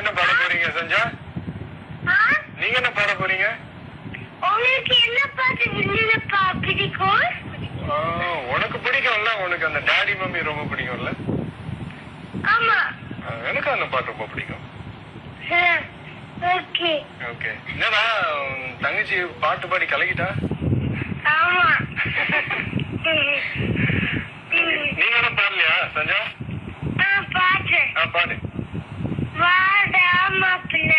என்ன பாட போறீங்க சஞ்சா? நீங்க என்ன பாட போறீங்க? உங்களுக்கு என்ன பாட்டு வில்லுலப்பா பிடிக்கும்? உனக்கு பிடிக்கும்ல, உனக்கு அந்த டாடி மம்மி ரொம்ப பிடிக்கும்ல? ஆமா. எனக்கு அந்த பாட்டு ரொம்ப பிடிக்கும். Okay okay. என்னடா தங்கச்சி பாட்டு பாடி கலக்கிட்டா? ஆமா. நீங்க என்ன பாடலையா சஞ்சா? பாட்டு பாடு. வாடா மாப்பிள்ள